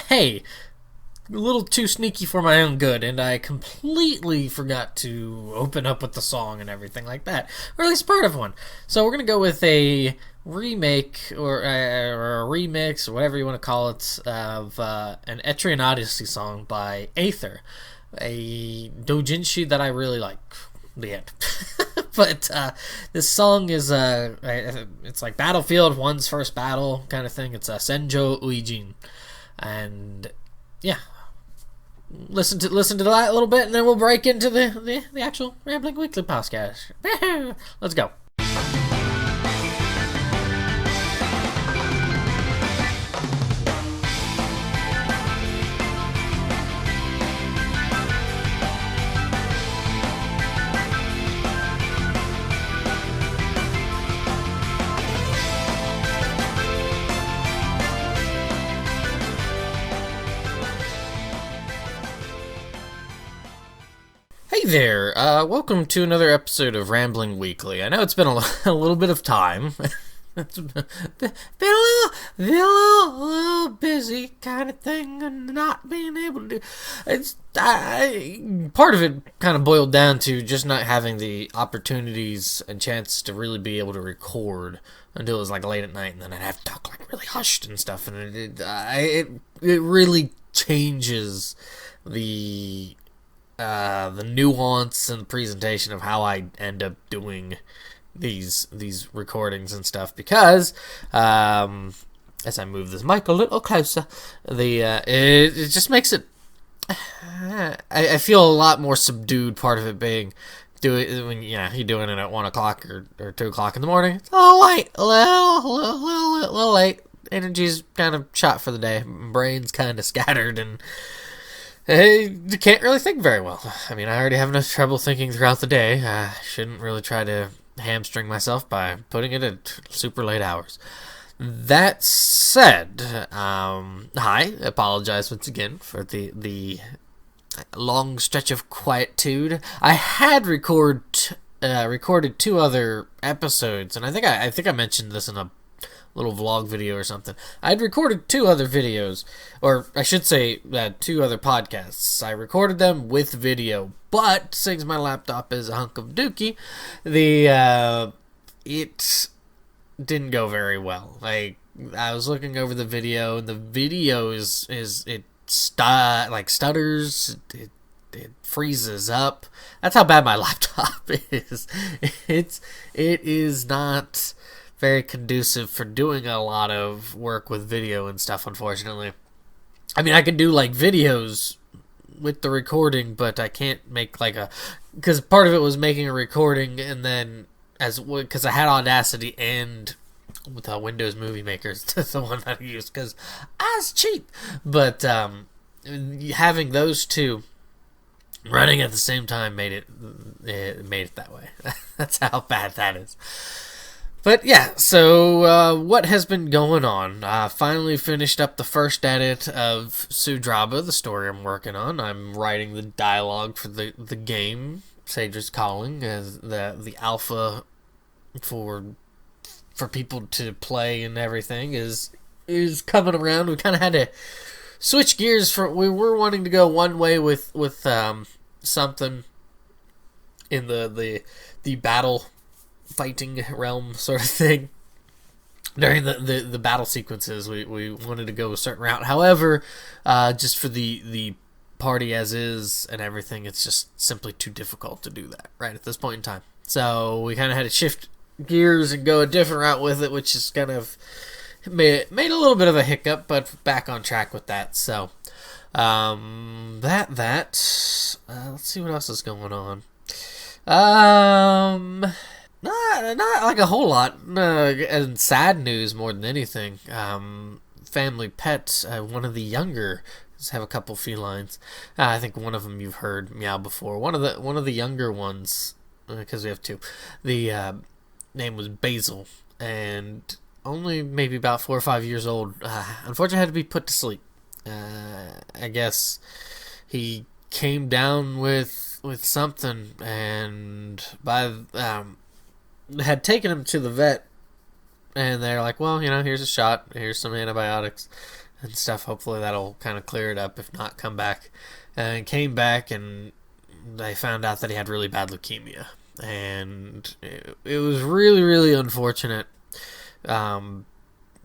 hey, a little too sneaky for my own good, and I completely forgot to open up with the song and everything like that, or at least part of one. So we're going to go with a remake, or a remix, or whatever you want to call it, of an Etrian Odyssey song by Aether, a doujinshi that I really like. The end. But this song is it's like Battlefield 1's first battle kind of thing. It's a Senjou Iujin, and yeah, listen to that a little bit, and then we'll break into the actual Rambling Weekly podcast. Let's go. Hey there, welcome to another episode of Rambling Weekly. I know it's been a little bit of time. It's been a little busy kind of thing, and not being able to do. Part of it kind of boiled down to just not having the opportunities and chances to really be able to record until it was like late at night, and then I'd have to talk like really hushed and stuff, and it really changes the nuance and the presentation of how I end up doing these recordings and stuff, because as I move this mic a little closer, it just makes it I feel a lot more subdued. Part of it being when you're doing it at 1 o'clock or 2 o'clock in the morning. It's a little late, a little late. Energy's kind of shot for the day, brain's kind of scattered, and you can't really think very well. I mean, I already have enough trouble thinking throughout the day. I shouldn't really try to hamstring myself by putting it at super late hours. That said, I apologize once again for the long stretch of quietude. I had recorded 2 other episodes, and I think I mentioned this in a little vlog video or something. I'd recorded 2 other videos, or I should say 2 other podcasts. I recorded them with video, but since my laptop is a hunk of dookie, it didn't go very well. Like, I was looking over the video, and the video stutters, it freezes up. That's how bad my laptop is. It is not very conducive for doing a lot of work with video and stuff, unfortunately. I mean, I can do like videos with the recording, but I can't make because part of it was making a recording, and then because I had Audacity and with Windows Movie Maker, that's the one that I use because I was cheap. But having those 2 running at the same time made it that way. That's how bad that is. But yeah, so what has been going on? I finally finished up the first edit of Sudraba, the story I'm working on. I'm writing the dialogue for the game, Sage's Calling, as the alpha for people to play and everything is coming around. We kind of had to switch gears. We were wanting to go one way with something in the battle fighting realm sort of thing. During the battle sequences, we wanted to go a certain route. However, just for the party as is and everything, it's just simply too difficult to do that right at this point in time. So we kind of had to shift gears and go a different route with it, which is kind of made a little bit of a hiccup, but back on track with that. So let's see what else is going on. Not like a whole lot. And sad news more than anything. Family pet, one of the younger, have a couple felines. I think one of them you've heard meow before. One of the younger ones, because we have 2. The name was Basil, and only maybe about 4 or 5 years old. Unfortunately, had to be put to sleep. I guess he came down with something, and had taken him to the vet, and they're like, well, here's a shot, here's some antibiotics, and stuff. Hopefully that'll kind of clear it up. If not, come back. And came back, and they found out that he had really bad leukemia. And it was really, really unfortunate. And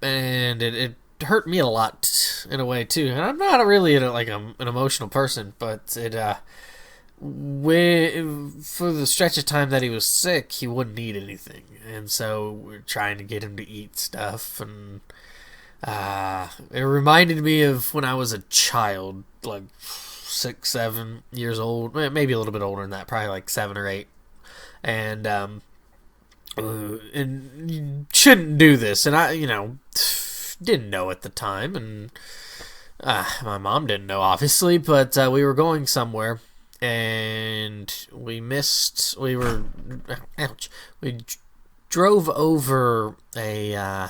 it hurt me a lot in a way too. And I'm not really an emotional person, but for the stretch of time that he was sick, he wouldn't eat anything, and so we're trying to get him to eat stuff. And it reminded me of when I was a child, like 6, 7 years old, maybe a little bit older than that, probably like 7 or 8. And you shouldn't do this, and I didn't know at the time, and my mom didn't know, obviously, but we were going somewhere, and we drove over a, I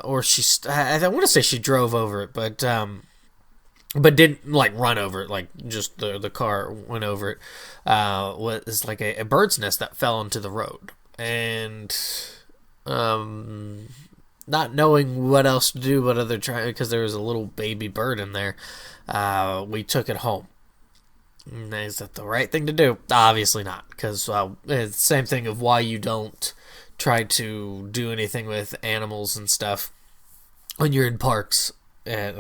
want to say she drove over it, but didn't like run over it, like just the car went over it. Was like a bird's nest that fell into the road, and not knowing what else to do but because there was a little baby bird in there, we took it home. Is that the right thing to do? Obviously not, because it's the same thing of why you don't try to do anything with animals and stuff when you're in parks. There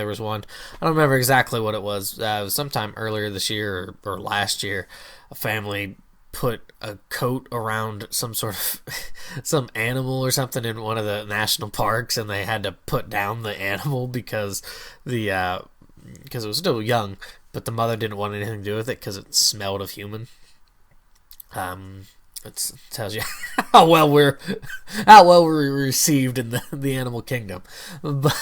was one, I don't remember exactly what it was. It was sometime earlier this year or last year. A family put a coat around some sort of some animal or something in one of the national parks, and they had to put down the animal because it was still young, but the mother didn't want anything to do with it because it smelled of human. It tells you how well we're received in the animal kingdom. But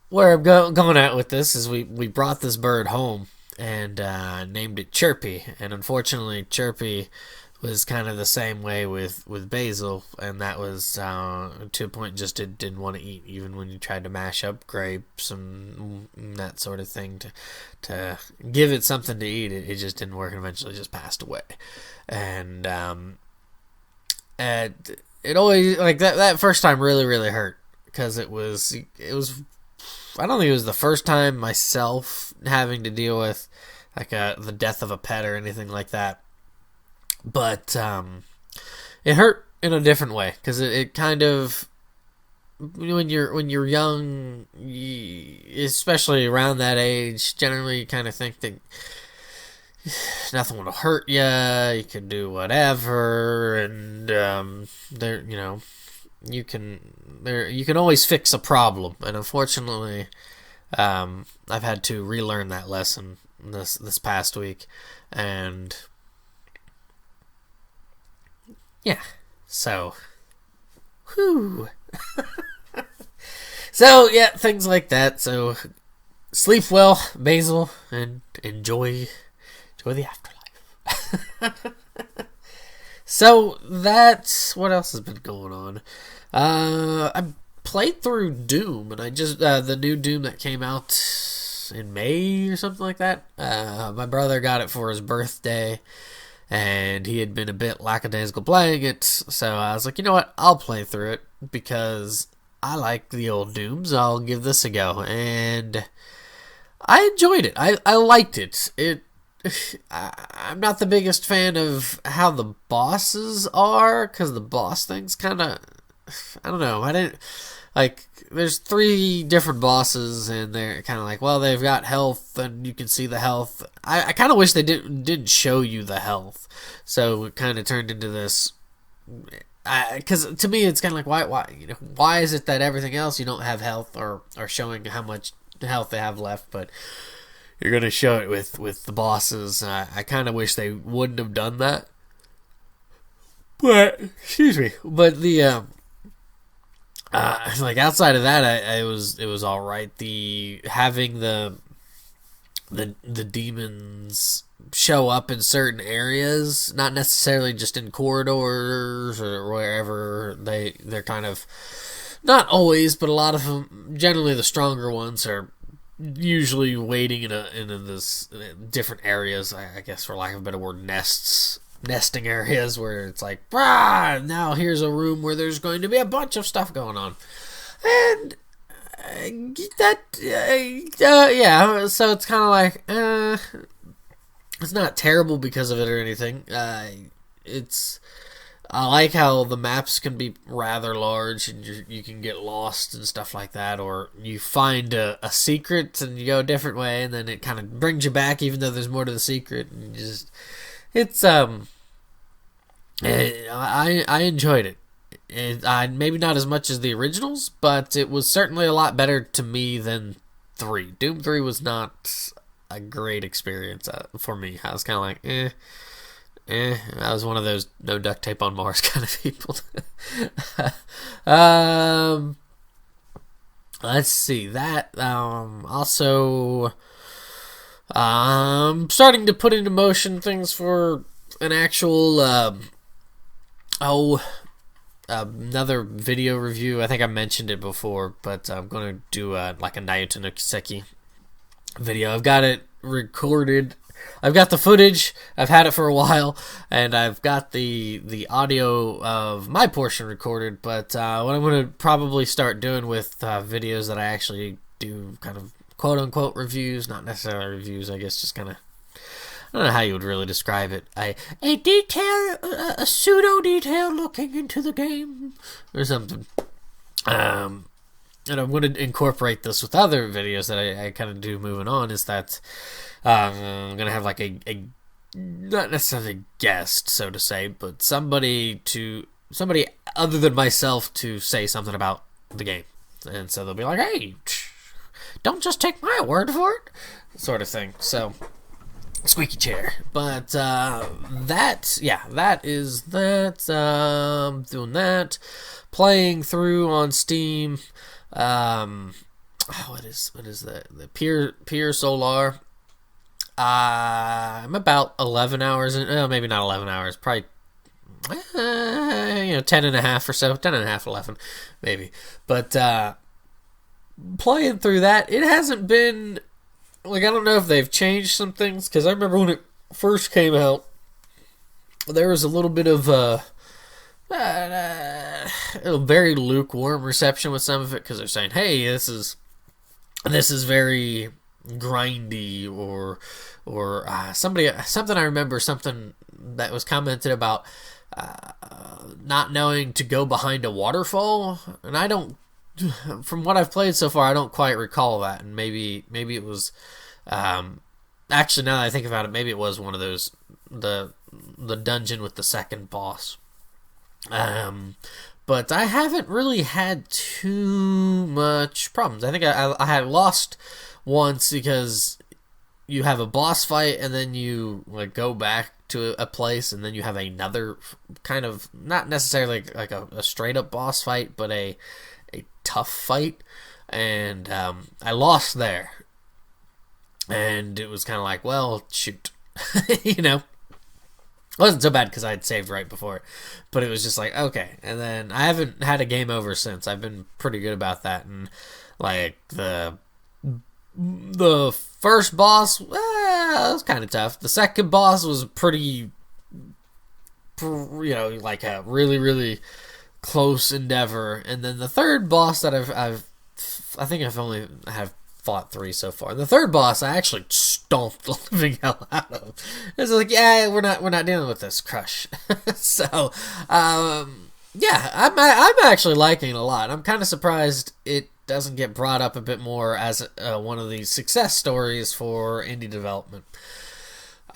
where I'm going at with this is we brought this bird home and named it Chirpy, and unfortunately Chirpy was kind of the same way with Basil, and that was to a point just didn't want to eat, even when you tried to mash up grapes and that sort of thing to give it something to eat. It just didn't work, and eventually just passed away. And it always, like, that first time really, really hurt, because it was I don't think it was the first time myself having to deal with like the death of a pet or anything like that. But it hurt in a different way, because it kind of, when you're young, especially around that age, generally you kind of think that nothing will hurt you. You can do whatever, and you can always fix a problem. And unfortunately, I've had to relearn that lesson this past week, and yeah, so, whew. So, yeah, things like that. So, sleep well, Basil, and enjoy the afterlife. So, that's what else has been going on. I played through Doom, and I just, the new Doom that came out in May or something like that. My brother got it for his birthday, and he had been a bit lackadaisical playing it, so I was like, you know what, I'll play through it, because I like the old Dooms. I'll give this a go, and I enjoyed it. I liked it. I'm not the biggest fan of how the bosses are, because the boss thing's kind of, I don't know, I didn't, like, there's 3 different bosses, and they're kind of like, well, they've got health, and you can see the health. I kind of wish they didn't show you the health, so it kind of turned into this, because to me, it's kind of like, why is it that everything else you don't have health, or showing how much health they have left, but you're going to show it with the bosses. I kind of wish they wouldn't have done that, but, excuse me, but the, like, outside of that, it was all right. Having the demons show up in certain areas, not necessarily just in corridors or wherever. They're kind of, not always, but a lot of them, generally the stronger ones, are usually waiting in this different areas, I guess, for lack of a better word, nests nesting areas where it's like, "Rah, now here's a room where there's going to be a bunch of stuff going on," and yeah. So it's kind of like, it's not terrible because of it or anything. I like how the maps can be rather large and you can get lost and stuff like that, or you find a secret and you go a different way and then it kind of brings you back even though there's more to the secret. And I enjoyed it. Maybe not as much as the originals, but it was certainly a lot better to me than 3. Doom 3 was not a great experience for me. I was kind of like, I was one of those no duct tape on Mars kind of people. Let's see that. Also, starting to put into motion things for an actual another video review. I think I mentioned it before, but I'm gonna do like a Naruto no Kiseki video. I've got it recorded. I've got the footage. I've had it for a while, and I've got the audio of my portion recorded. But what I'm going to probably start doing with videos that I actually do kind of quote-unquote reviews, not necessarily reviews, I guess just kind of, I don't know how you would really describe it. A pseudo-detail looking into the game, or something. And I'm going to incorporate this with other videos that I kind of do moving on, is that I'm going to have like a not necessarily guest, so to say, but somebody other than myself to say something about the game. And so they'll be like, "Hey, don't just take my word for it," sort of thing. So, squeaky chair. But that is that. Doing that. Playing through on Steam. What is that? The Pier Solar. I'm about 11 hours in, maybe not 11 hours, probably 10 and a half or so, 10 and a half, 11 maybe. But playing through that, it hasn't been like, I don't know if they've changed some things, because I remember when it first came out, there was a little bit of a very lukewarm reception with some of it, because they're saying, "Hey, this is very grindy," or something I remember, something that was commented about not knowing to go behind a waterfall, and I don't, from what I've played so far, I don't quite recall that, and maybe it was actually, now that I think about it, maybe it was one of those, the dungeon with the second boss. But I haven't really had too much problems. I think I had lost once because you have a boss fight and then you like go back to a place and then you have another kind of, not necessarily like a straight up boss fight, but a tough fight, and I lost there, and it was kind of like, well, shoot. You know, it wasn't so bad because I had saved right before, but it was just like, okay. And then I haven't had a game over since. I've been pretty good about that. And like the first boss, was kind of tough. The second boss was pretty, like a really, really close endeavor. And then the third boss that I think I've only have fought 3 so far. And the third boss, I actually stomped the living hell out of. It's like, yeah, we're not dealing with this, crush. So, yeah, I'm actually liking it a lot. I'm kind of surprised it doesn't get brought up a bit more as one of these success stories for indie development.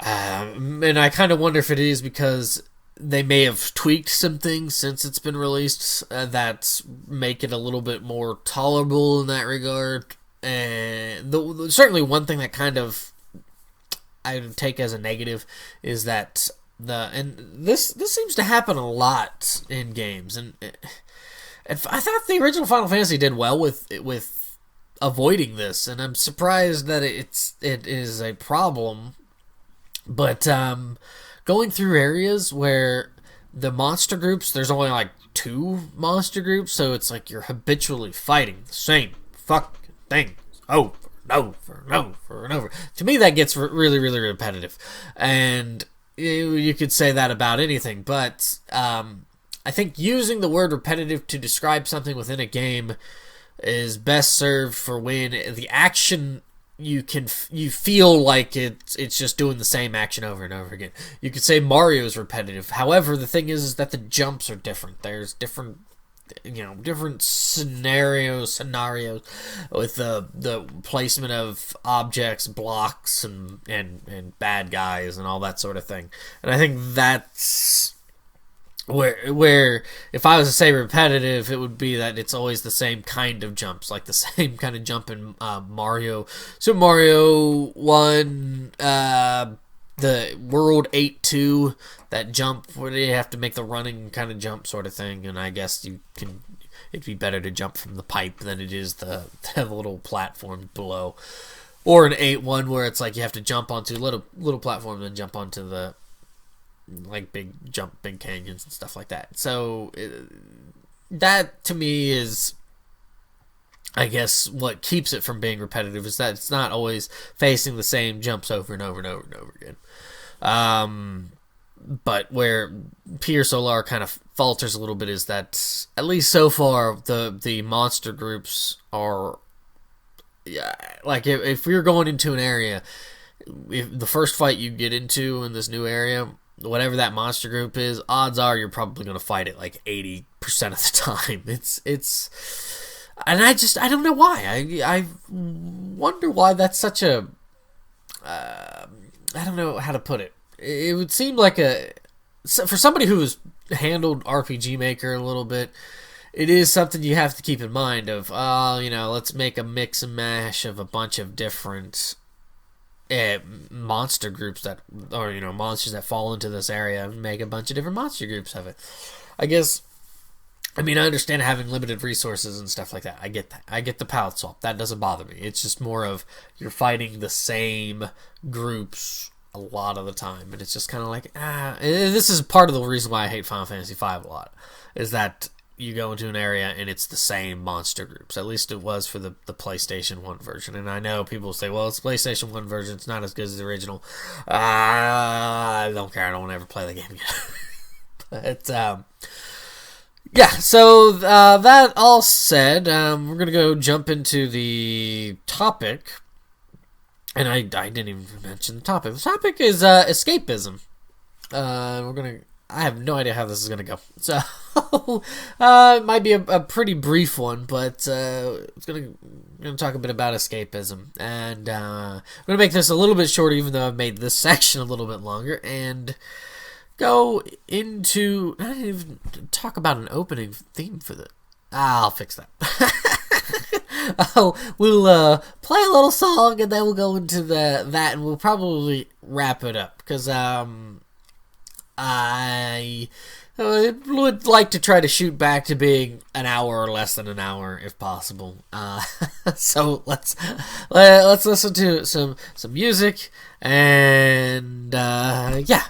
And I kind of wonder if it is because they may have tweaked some things since it's been released that make it a little bit more tolerable in that regard. And certainly one thing that kind of I take as a negative is that this seems to happen a lot in games, and I thought the original Final Fantasy did well with avoiding this, and I'm surprised that it is a problem. But going through areas where the monster groups, there's only like 2 monster groups, so it's like you're habitually fighting the same fucking things over and over and over and over. To me, that gets really, really repetitive. And you could say that about anything, but I think using the word repetitive to describe something within a game is best served for when the action you feel like it's just doing the same action over and over again. You could say Mario is repetitive. However, the thing is that the jumps are different. There's different scenarios with the placement of objects, blocks, and bad guys and all that sort of thing. And I think that's where if I was to say repetitive, it would be that it's always the same kind of jumps, like the same kind of jump in Mario, Super Mario 1, the World 8-2, that jump where you have to make the running kind of jump sort of thing, and I guess it'd be better to jump from the pipe than it is the little platform below. Or an 8-1 where it's like you have to jump onto little platform and then jump onto the big canyons and stuff like that. So that to me is, I guess, what keeps it from being repetitive, is that it's not always facing the same jumps over and over and over and over again. But where Pier Solar kind of falters a little bit is that, at least so far, the monster groups are, like, if you're going into an area, if the first fight you get into in this new area, whatever that monster group is, odds are you're probably going to fight it like 80% of the time. It's and I don't know why. I wonder why that's such a I don't know how to put it. It would seem like for somebody who's handled RPG Maker a little bit, it is something you have to keep in mind of, let's make a mix and mash of a bunch of different monster groups monsters that fall into this area, and make a bunch of different monster groups of it. I understand having limited resources and stuff like that. I get that. I get the palette swap. That doesn't bother me. It's just more of you're fighting the same groups a lot of the time, and it's just kind of like, and this is part of the reason why I hate Final Fantasy V a lot, is that you go into an area and it's the same monster groups. At least it was for the PlayStation 1 version. And I know people say, well, it's the PlayStation 1 version, it's not as good as the original. I don't care. I don't want to ever play the game again. But, yeah, so that all said, we're going to go jump into the topic. And I didn't even mention the topic. The topic is escapism. I have no idea how this is going to go. So, it might be a pretty brief one, but it's going to talk a bit about escapism. And I'm going to make this a little bit shorter, even though I've made this section a little bit longer, and go into... I didn't even talk about an opening theme for this. I'll fix that. We'll play a little song, and then we'll go into that, and we'll probably wrap it up, because I would like to try to shoot back to being an hour or less than an hour if possible. So let's listen to some music, and yeah.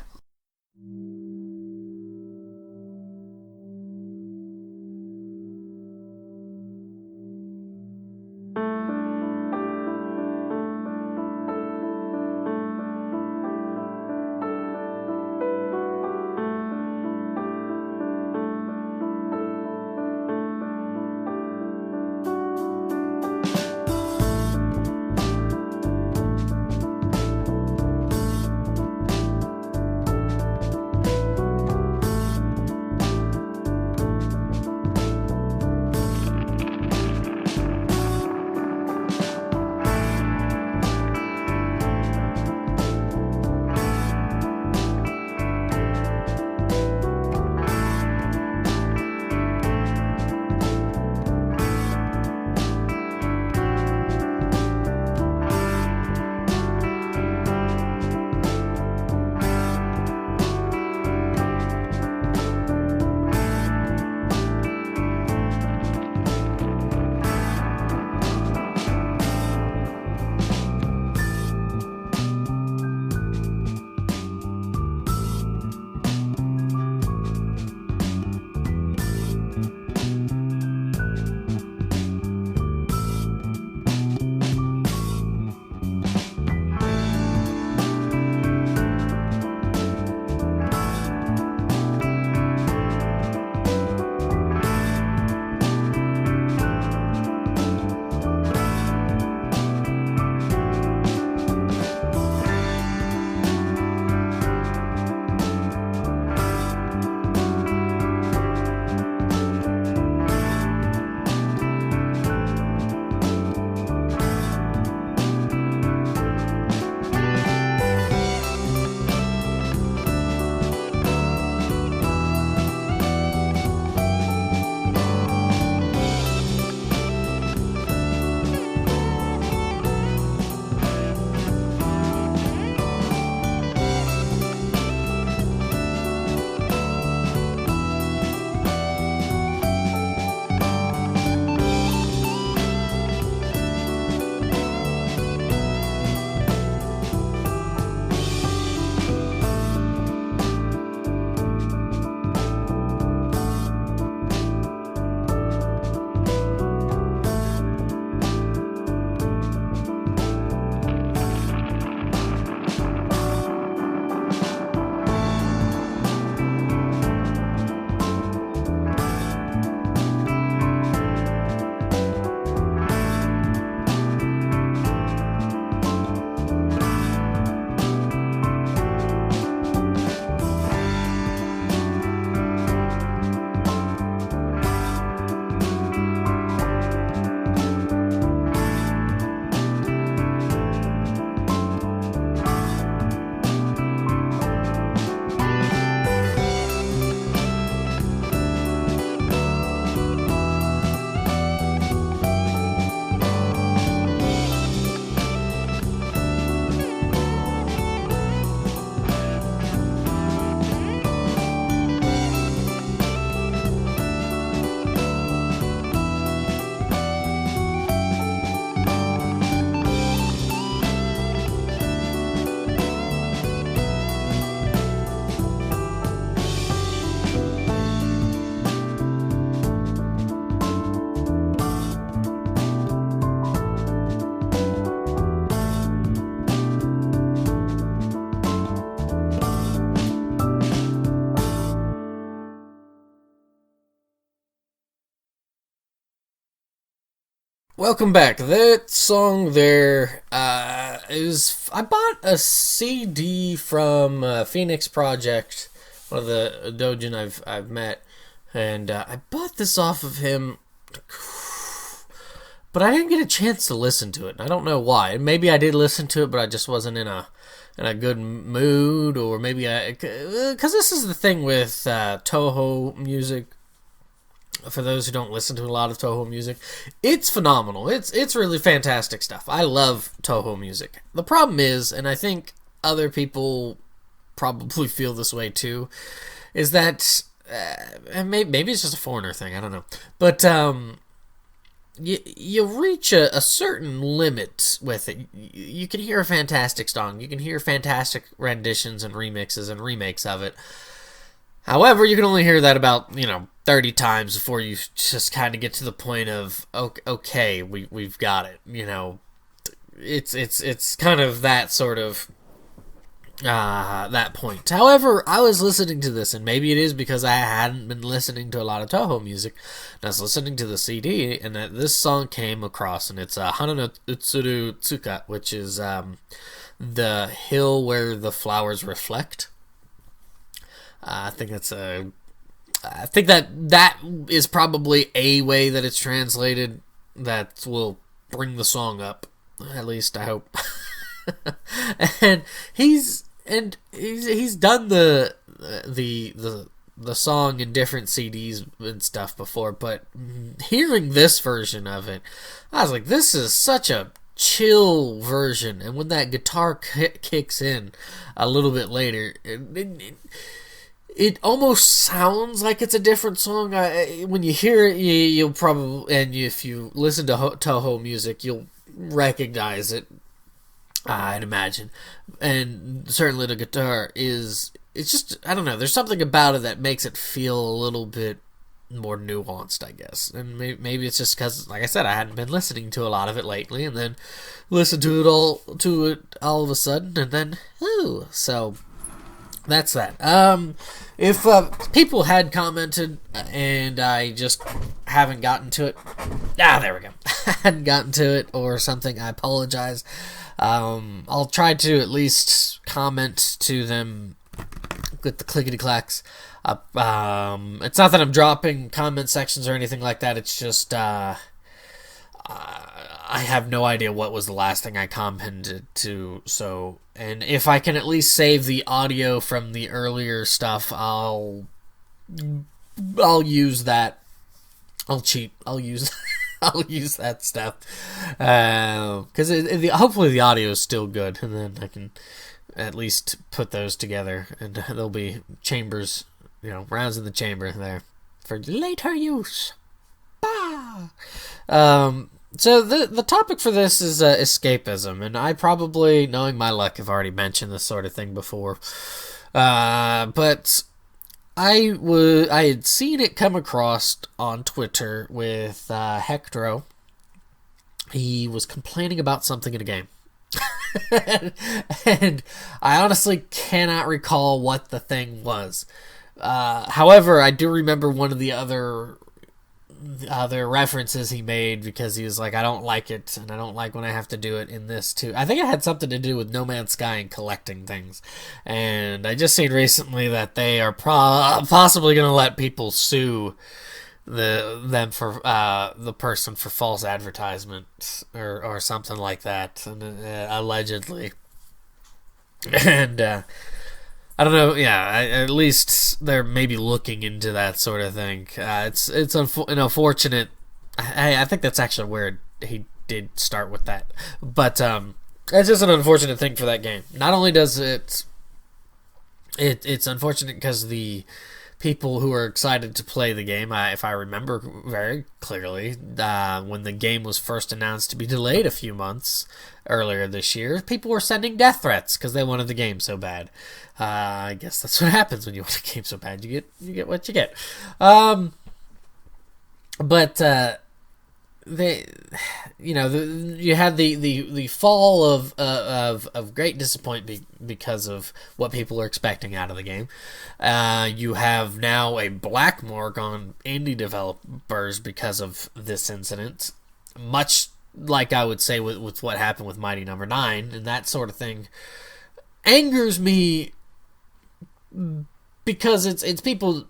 Welcome back. That song there is... I bought a CD from Phoenix Project, one of the doujin I've met, and I bought this off of him, but I didn't get a chance to listen to it. I don't know why. Maybe I did listen to it, but I just wasn't in a good mood, or maybe because this is the thing with Toho music. For those who don't listen to a lot of Toho music, it's phenomenal. It's really fantastic stuff. I love Toho music. The problem is, and I think other people probably feel this way too, is that maybe it's just a foreigner thing. I don't know, but you reach a certain limit with it. You can hear a fantastic song. You can hear fantastic renditions and remixes and remakes of it. However, you can only hear that about 30 times before you just kind of get to the point of okay, we've got it. It's kind of that sort of that point. However, I was listening to this, and maybe it is because I hadn't been listening to a lot of Toho music. And I was listening to the CD, and this song came across, and it's Hana no utsuru tsuka, which is the hill where the flowers reflect. I think that is probably a way that it's translated that will bring the song up. At least I hope. and he's done the song in different CDs and stuff before, but hearing this version of it, I was like, this is such a chill version. And when that guitar kicks in a little bit later, it almost sounds like it's a different song. When you hear it, you'll probably, and if you listen to Toho music, you'll recognize it, I'd imagine. And certainly the guitar it's just, I don't know, there's something about it that makes it feel a little bit more nuanced, I guess. And maybe it's just because, like I said, I hadn't been listening to a lot of it lately, and then listened to it all of a sudden, and then, so... That's that. If people had commented and I just haven't gotten to it, there we go. Hadn't gotten to it or something, I apologize. I'll try to at least comment to them with the clickety clacks. It's not that I'm dropping comment sections or anything like that. It's just I have no idea what was the last thing I commented to, so... And if I can at least save the audio from the earlier stuff, I'll use that. I'll cheat. I'll use that stuff. Because hopefully the audio is still good, and then I can at least put those together, and there'll be chambers, rounds in the chamber there for later use. So the topic for this is escapism, and I probably, knowing my luck, have already mentioned this sort of thing before. But I had seen it come across on Twitter with Hectro. He was complaining about something in a game. and I honestly cannot recall what the thing was. However, I do remember one of the other references he made, because he was like, I don't like it, and I don't like when I have to do it in this too. I think it had something to do with No Man's Sky and collecting things. And I just seen recently that they are possibly going to let people sue them for the person for false advertisement or something like that, and, allegedly. And I don't know. Yeah, at least they're maybe looking into that sort of thing. It's an unfortunate. I think that's actually where he did start with that, but it's just an unfortunate thing for that game. Not only does it's unfortunate because the people who are excited to play the game, if I remember very clearly, when the game was first announced to be delayed a few months earlier this year, people were sending death threats because they wanted the game so bad. I guess that's what happens when you want a game so bad. You get what you get. But you had the fall of great disappointment because of what people are expecting out of the game. You have now a black mark on indie developers because of this incident. much like I would say with what happened with Mighty Number 9 and that sort of thing, angers me because it's people.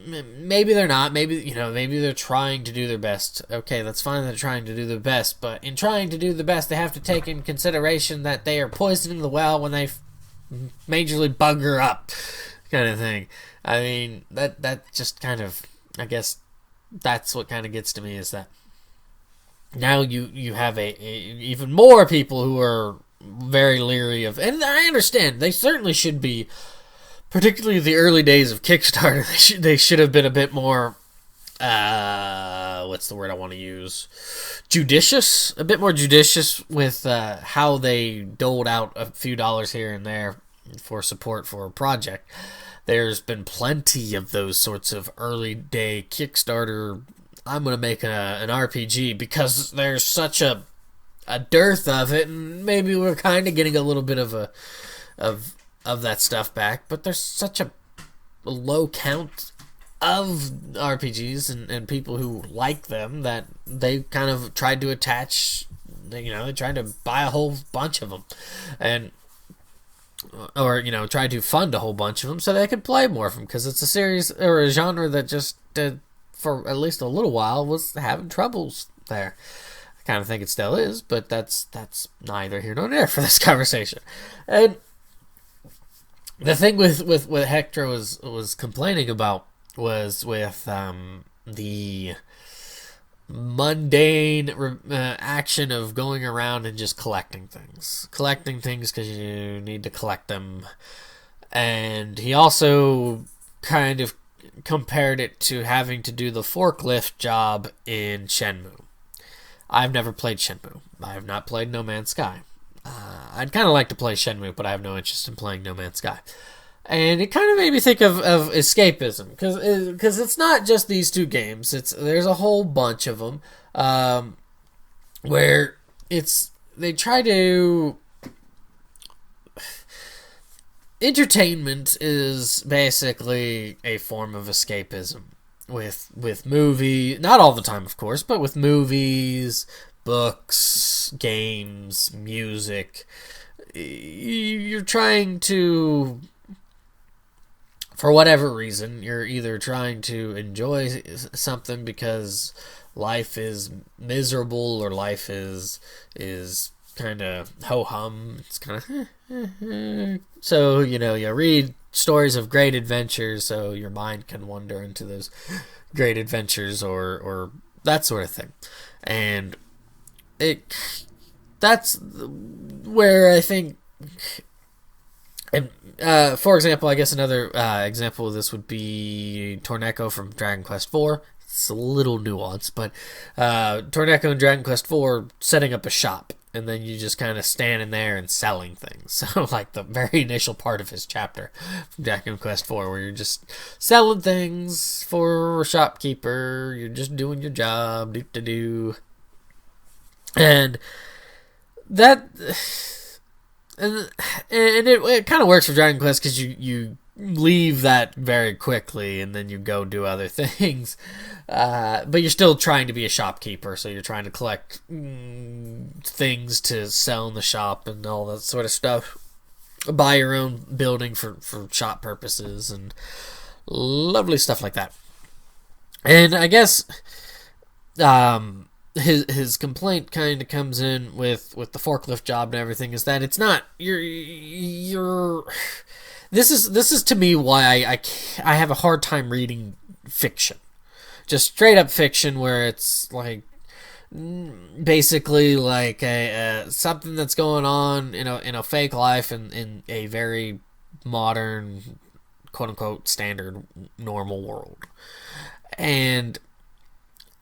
Maybe they're not. Maybe they're trying to do their best. Okay, that's fine. They're trying to do their best, but in trying to do the best, they have to take in consideration that they are poisoning the well when they majorly bugger up, kind of thing. I mean, that just kind of, I guess, that's what kind of gets to me, is that now you have a even more people who are very leery of, and I understand they certainly should be. Particularly the early days of Kickstarter, they should have been a bit more, what's the word I want to use? Judicious? A bit more judicious with how they doled out a few dollars here and there for support for a project. There's been plenty of those sorts of early day Kickstarter, I'm going to make an RPG, because there's such a dearth of it, and maybe we're kind of getting a little bit of that stuff back, but there's such a low count of RPGs and people who like them that they kind of tried to attach, they tried to buy a whole bunch of them, or tried to fund a whole bunch of them so they could play more of them, because it's a series or a genre that just for at least a little while was having troubles there. I kind of think it still is, but that's neither here nor there for this conversation. And the thing with what Hector was complaining about was with the mundane action of going around and just collecting things because you need to collect them. And he also kind of compared it to having to do the forklift job in Shenmue. I've never played Shenmue. I have not played No Man's Sky. I'd kind of like to play Shenmue, but I have no interest in playing No Man's Sky. And it kind of made me think of Escapism, because it's not just these two games. There's a whole bunch of them where they try to. Entertainment is basically a form of escapism with movie, not all the time, of course, but with movies, books, games, music. You're trying to, for whatever reason, you're either trying to enjoy something because life is miserable or life is kind of ho-hum. It's kind of so you read stories of great adventures so your mind can wander into those great adventures or that sort of thing. And that's where I think, and for example, I guess another example of this would be Torneko from Dragon Quest IV. It's a little nuanced, but Torneko in Dragon Quest IV setting up a shop, and then you just kind of standing there and selling things. So like the very initial part of his chapter from Dragon Quest IV, where you're just selling things for a shopkeeper, you're just doing your job, do. And that, and it kind of works for Dragon Quest because you leave that very quickly and then you go do other things, but you're still trying to be a shopkeeper, so you're trying to collect things to sell in the shop and all that sort of stuff, buy your own building for shop purposes and lovely stuff like that. And I guess his complaint kind of comes in with the forklift job and everything, is that it's not you're this is to me why I have a hard time reading fiction, just straight up fiction, where it's like basically like a something that's going on in a fake life in a very modern, quote unquote, standard normal world. And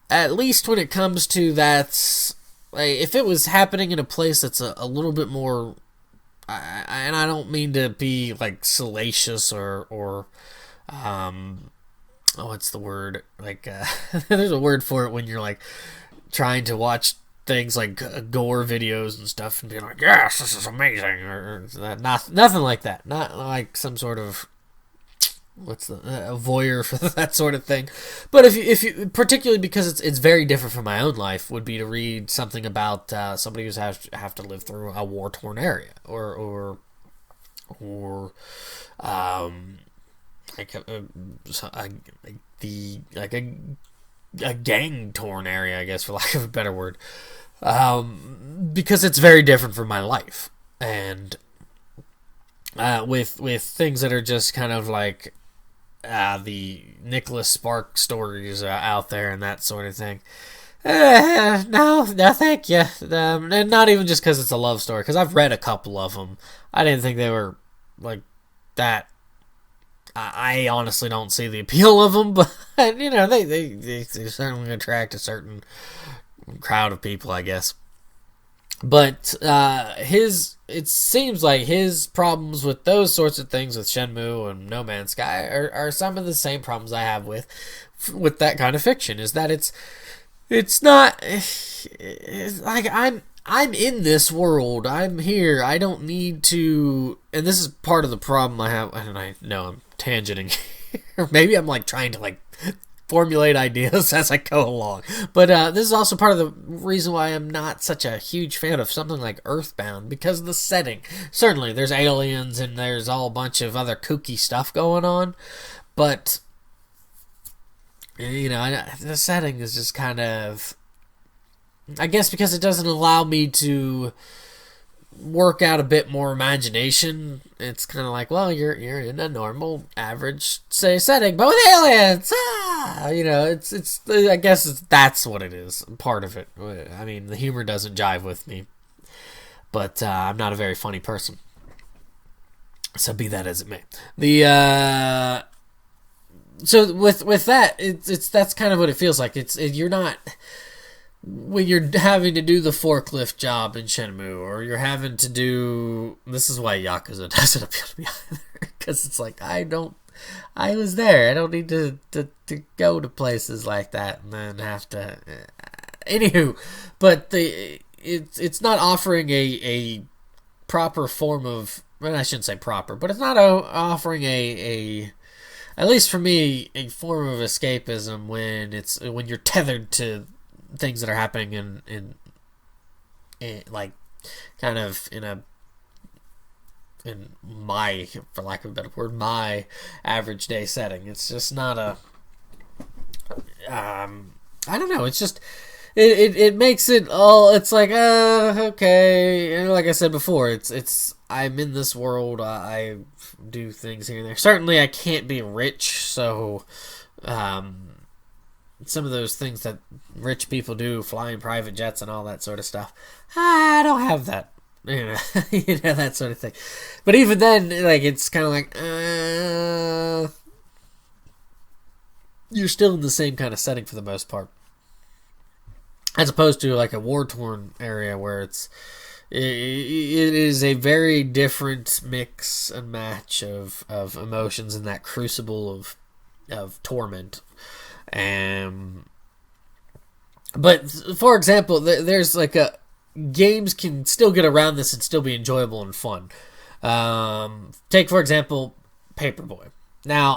at least when it comes to that, like, if it was happening in a place that's a little bit more, and I don't mean to be like salacious or what's the word? Like, there's a word for it when you're like trying to watch things like gore videos and stuff and being like, yes, this is amazing, or nothing like that. Not like some sort of what's the a voyeur for that sort of thing. But if you particularly because it's very different from my own life, would be to read something about somebody who's have to live through a war torn area or like a gang torn area, I guess, for lack of a better word, because it's very different from my life, and with things that are just kind of like the Nicholas Spark stories out there and that sort of thing. No, thank you. And not even just because it's a love story, because I've read a couple of them. I didn't think they were like that. I honestly don't see the appeal of them, but you know, they certainly attract a certain crowd of people, I guess. But it seems like his problems with those sorts of things with Shenmue and No Man's Sky are some of the same problems I have with that kind of fiction. Is that it's not like I'm in this world. I'm here. I don't need to. And this is part of the problem I have. And I know I'm tangenting here. Maybe I'm like trying to like formulate ideas as I go along. But this is also part of the reason why I'm not such a huge fan of something like Earthbound, because of the setting. Certainly, there's aliens and there's all a bunch of other kooky stuff going on. But, you know, the setting is just kind of... I guess because it doesn't allow me to work out a bit more imagination. It's kind of like, well, you're in a normal, average, say, setting, but with aliens. You know, it's. I guess that's what it is. Part of it. I mean, the humor doesn't jive with me, but I'm not a very funny person. So be that as it may. So with that, that's kind of what it feels like. You're not. When you're having to do the forklift job in Shenmue, or you're having to do... This is why Yakuza doesn't appeal to me either. Because it's like, I was there. I don't need to go to places like that and then have to... Anywho, but it's not offering a proper form of... Well, I shouldn't say proper, but it's not offering a at least for me, a form of escapism when you're tethered to things that are happening in like kind of in my, for lack of a better word, my average day setting. It's just not a I don't know, it's just it makes it all, it's like okay, and like I said before, it's I'm in this world, I do things here and there. Certainly I can't be rich, so some of those things that rich people do, flying private jets and all that sort of stuff, I don't have that. You know, you know, that sort of thing. But even then, like, it's kind of like, you're still in the same kind of setting for the most part, as opposed to like a war-torn area where it is a very different mix and match of emotions in that crucible of torment. But for example, there's like games can still get around this and still be enjoyable and fun. Take for example Paperboy. Now,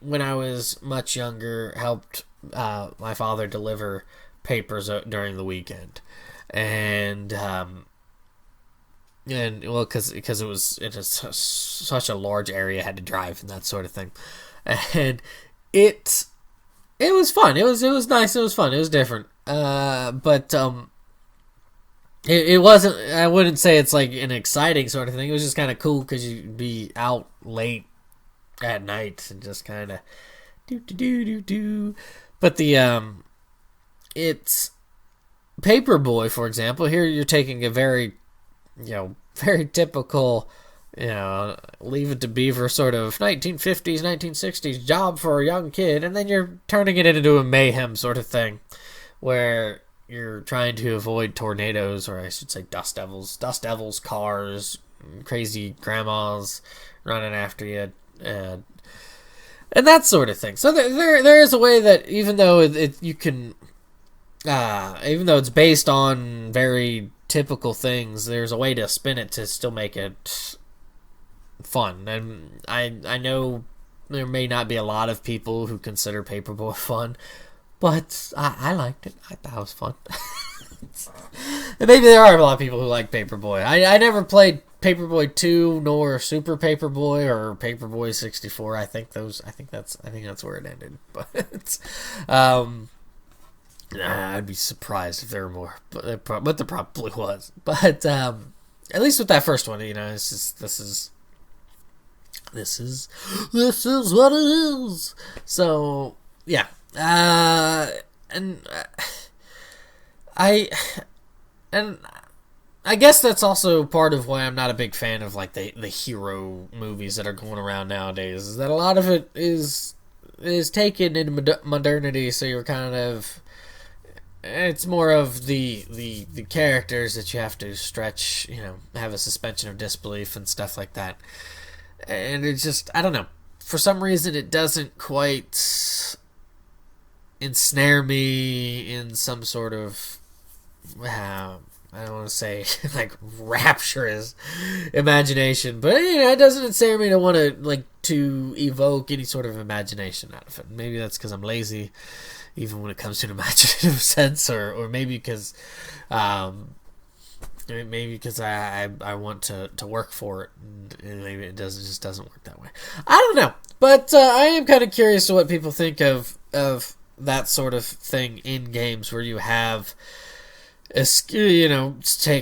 when I was much younger, helped my father deliver papers during the weekend, and well, because it was such a large area, I had to drive and that sort of thing, and it was fun. It was nice. It was fun. It was different. But it wasn't. I wouldn't say it's like an exciting sort of thing. It was just kind of cool because you'd be out late at night and just kind of do. But it's Paperboy, for example. Here you're taking a very, very typical, Leave It to Beaver sort of 1950s, 1960s job for a young kid, and then you're turning it into a mayhem sort of thing, where you're trying to avoid tornadoes, or I should say dust devils, cars, crazy grandmas running after you, and that sort of thing. So there is a way that even though even though it's based on very typical things, there's a way to spin it to still make it fun. And I know there may not be a lot of people who consider Paperboy fun, but I liked it. I thought it was fun. And maybe there are a lot of people who like Paperboy. I never played Paperboy 2 nor Super Paperboy or Paperboy 64. I think that's where it ended. But I'd be surprised if there were more. But there probably was. But at least with that first one, it's just this is what it is. So yeah, and I guess that's also part of why I'm not a big fan of like the hero movies that are going around nowadays. Is that a lot of it is taken in modernity, so you're kind of, it's more of the characters that you have to stretch, have a suspension of disbelief and stuff like that. And it's just, I don't know, for some reason it doesn't quite ensnare me in some sort of, I don't want to say like rapturous imagination, but it doesn't ensnare me to want to evoke any sort of imagination out of it. Maybe that's because I'm lazy, even when it comes to an imaginative sense, or maybe because I want to work for it, and maybe it just doesn't work that way. I don't know, but I am kind of curious to what people think of that sort of thing in games where you have, take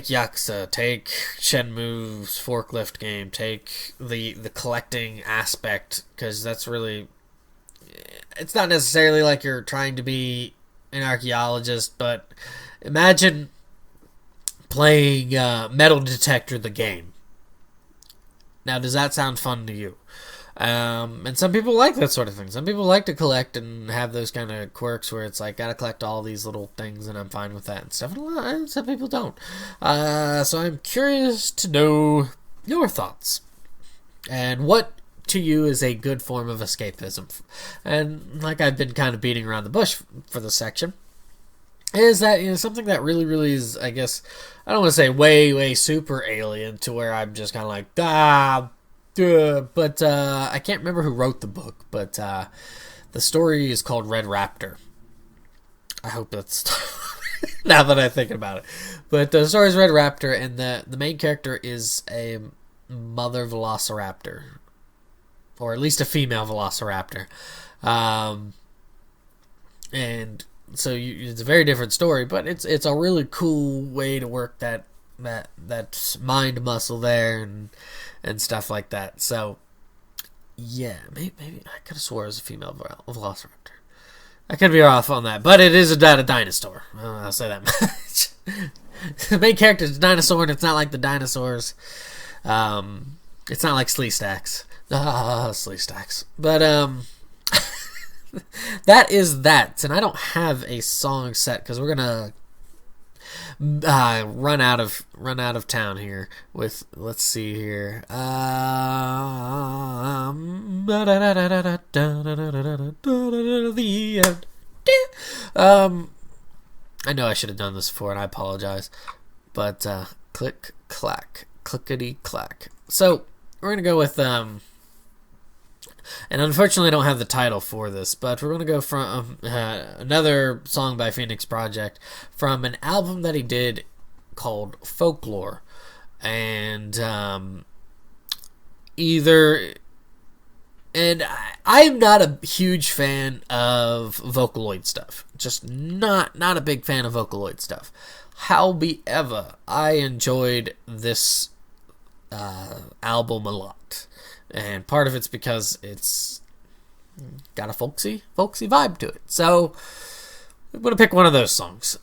Yakuza, take Shenmue's forklift game, take the collecting aspect, because that's really, it's not necessarily like you're trying to be an archaeologist, but imagine playing Metal Detector the game. Now, does that sound fun to you? And some people like that sort of thing. Some people like to collect and have those kind of quirks where it's like, gotta collect all these little things and I'm fine with that and stuff. And some people don't. So I'm curious to know your thoughts. And what to you is a good form of escapism. And like I've been kind of beating around the bush for this section, is that something that really, really is, I guess, I don't want to say way, way super alien to where I'm just kind of like, but I can't remember who wrote the book, but the story is called Red Raptor. I hope that's now that I think about it. But the story is Red Raptor, and the main character is a mother velociraptor, or at least a female velociraptor, and so it's a very different story, but it's a really cool way to work that mind muscle there and stuff like that. So yeah, maybe I could have swore it was a female velociraptor. I could be off on that, but it is a dinosaur. I'll say that much. The main character is a dinosaur, and it's not like the dinosaurs. It's not like Sleestacks. Sleestacks. But that is that, and I don't have a song set because we're gonna run out of town here with, let's see here, the end. I know I should have done this before and I apologize, but click clack, clickety clack. So we're gonna go with and unfortunately I don't have the title for this, but we're going to go from another song by Phoenix Project from an album that he did called Folklore. And I'm not a huge fan of Vocaloid stuff. Just not a big fan of Vocaloid stuff. However, I enjoyed this album a lot. And part of it's because it's got a folksy vibe to it. So I'm going to pick one of those songs.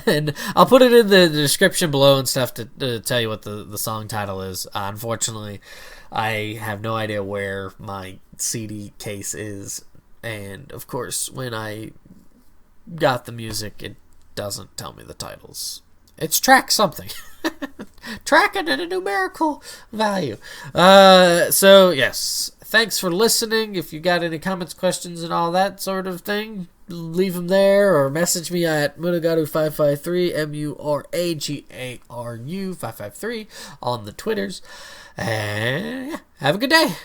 And I'll put it in the description below and stuff to tell you what the song title is. Unfortunately, I have no idea where my CD case is. And, of course, when I got the music, it doesn't tell me the titles. It's track something. Track it in a numerical value. So, yes. Thanks for listening. If you got any comments, questions, and all that sort of thing, leave them there or message me at Muragaru553, Muragaru553 on the Twitters. And have a good day.